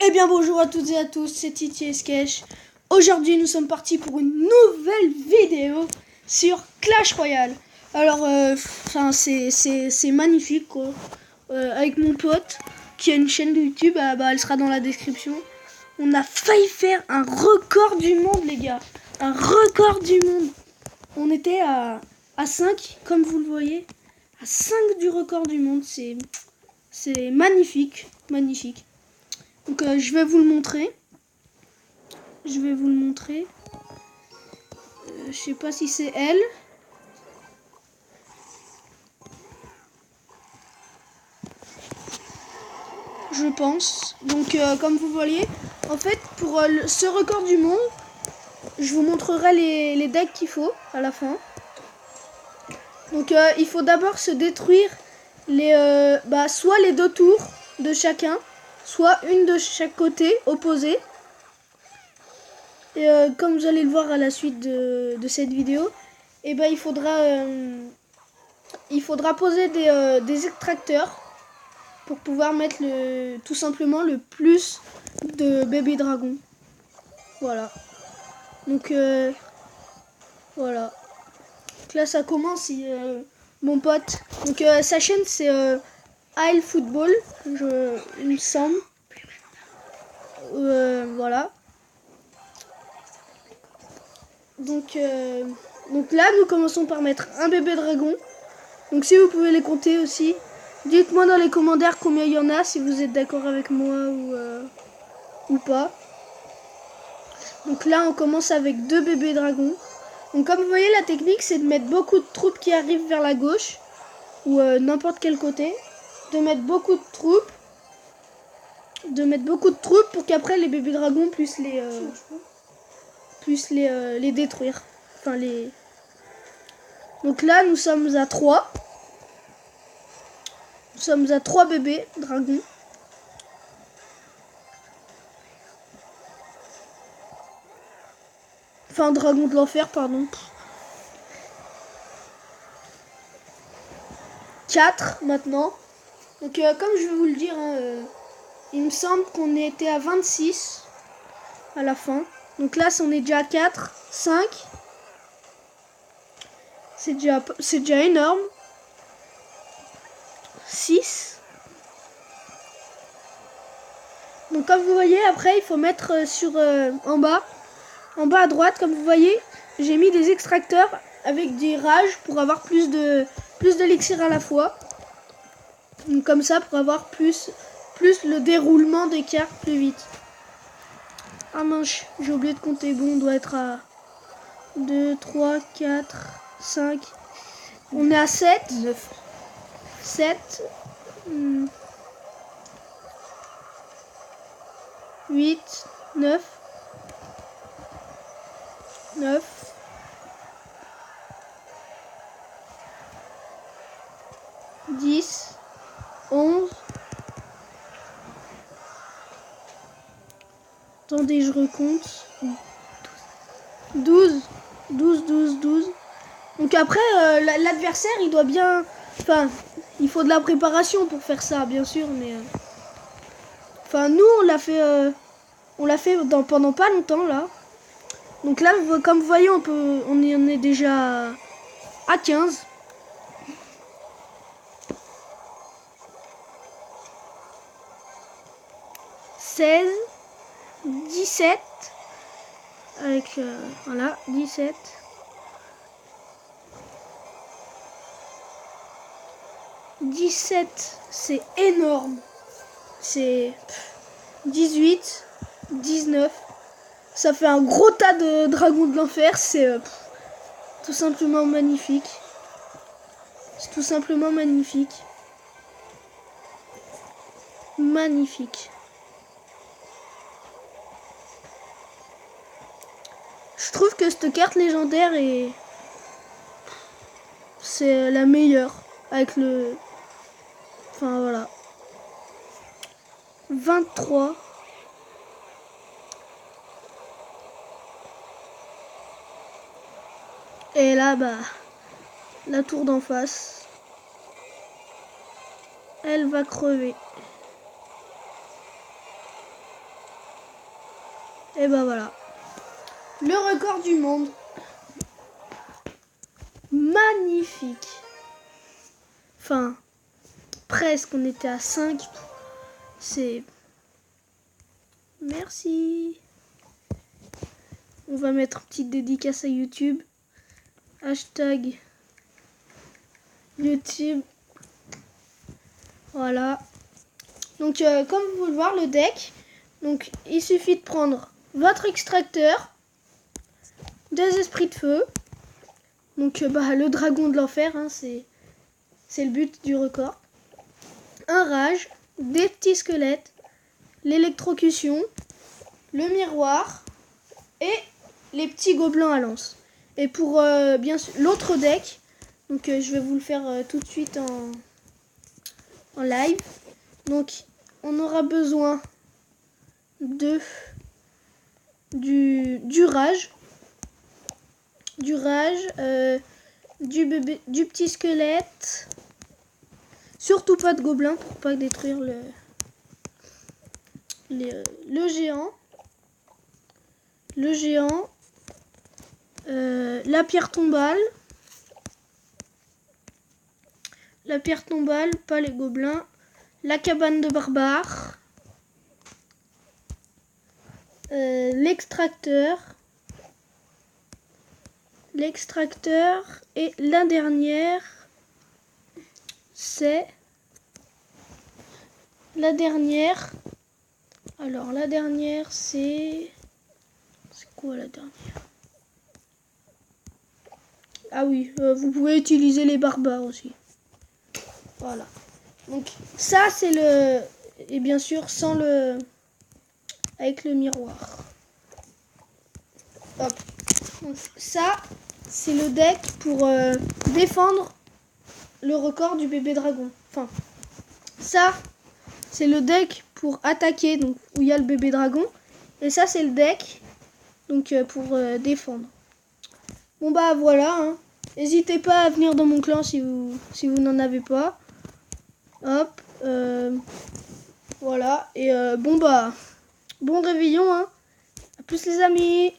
Eh bien bonjour à toutes et à tous, c'est Titi et Sketch. Aujourd'hui nous sommes partis pour une nouvelle vidéo sur Clash Royale. Alors c'est magnifique quoi. Avec mon pote qui a une chaîne de YouTube, elle sera dans la description. On a failli faire un record du monde les gars. Un record du monde. On était à 5 comme vous le voyez. À 5 du record du monde, c'est magnifique. Magnifique. Donc je vais vous le montrer. Je sais pas si c'est elle. Je pense. Donc comme vous voyez, en fait pour ce record du monde, je vous montrerai les decks qu'il faut à la fin. Donc il faut d'abord se détruire soit les 2 tours de chacun, soit une de chaque côté opposé. Et comme vous allez le voir à la suite de cette vidéo, et il faudra poser des extracteurs pour pouvoir mettre tout simplement le plus de bébés dragons. Voilà. Donc voilà. Donc là ça commence. Mon pote. Donc sa chaîne c'est Isle Football, il me semble. Voilà. Donc là nous commençons par mettre un bébé dragon. Donc si vous pouvez les compter aussi, dites-moi dans les commentaires combien il y en a, si vous êtes d'accord avec moi ou pas. Donc là on commence avec 2 bébés dragons. Donc comme vous voyez la technique c'est de mettre beaucoup de troupes qui arrivent vers la gauche ou n'importe quel côté. De mettre beaucoup de troupes. Pour qu'après les bébés dragons puissent les détruire. Enfin les... Donc là nous sommes à 3. Nous sommes à 3 bébés dragons. Enfin, dragon de l'enfer, pardon. 4 maintenant. Donc comme je vais vous le dire, il me semble qu'on était à 26 à la fin. Donc là, on est déjà à 4, 5. C'est déjà énorme. 6. Donc comme vous voyez, après, il faut mettre en bas à droite, comme vous voyez, j'ai mis des extracteurs avec des rages pour avoir plus d'élixir à la fois. Donc comme ça, pour avoir plus le déroulement des cartes plus vite. Ah mince, j'ai oublié de compter. Bon, on doit être à 2, 3, 4, 5. On est à 7. 9. 7. 8. 9. 9. 10. 11. Attendez, je recompte. 12. Donc après, l'adversaire, il doit bien... Enfin, il faut de la préparation pour faire ça, bien sûr, mais... Enfin, nous, on l'a fait pendant pas longtemps, là. Donc là, comme vous voyez, on est déjà à 15. « 16. 17. Avec, voilà, 17. 17, c'est énorme. C'est 18, 19. Ça fait un gros tas de dragons de l'enfer. C'est tout simplement magnifique. C'est tout simplement magnifique. Magnifique. Je trouve que cette carte légendaire c'est la meilleure. Avec le... Enfin voilà. 23. Et là, la tour d'en face, elle va crever. Et ben voilà. Le record du monde. Magnifique. Enfin, presque, on était à 5. C'est... Merci. On va mettre une petite dédicace à YouTube. Hashtag YouTube. Voilà. Donc, comme vous pouvez le voir, le deck. Donc, il suffit de prendre votre extracteur, des esprits de feu. Donc, le dragon de l'enfer, hein, c'est le but du record. Un rage, des petits squelettes, l'électrocution, le miroir et les petits gobelins à lance. Et pour bien sûr l'autre deck, donc je vais vous le faire tout de suite en live. Donc on aura besoin du rage, du petit squelette, surtout pas de gobelins pour pas détruire le géant. La pierre tombale. Pas les gobelins. La cabane de barbares. L'extracteur. Et la dernière, c'est... Alors, la dernière, c'est... C'est quoi la dernière? Ah oui, vous pouvez utiliser les barbares aussi. Voilà. Donc, ça, c'est le... Et bien sûr, sans le... Avec le miroir. Hop. Donc, ça, c'est le deck pour défendre le record du bébé dragon. Enfin, ça, c'est le deck pour attaquer, donc où il y a le bébé dragon. Et ça, c'est le deck donc pour défendre. Bon bah voilà. Hein. N'hésitez pas à venir dans mon clan si vous n'en avez pas. Hop. Voilà. Et bon réveillon. Hein. À plus les amis.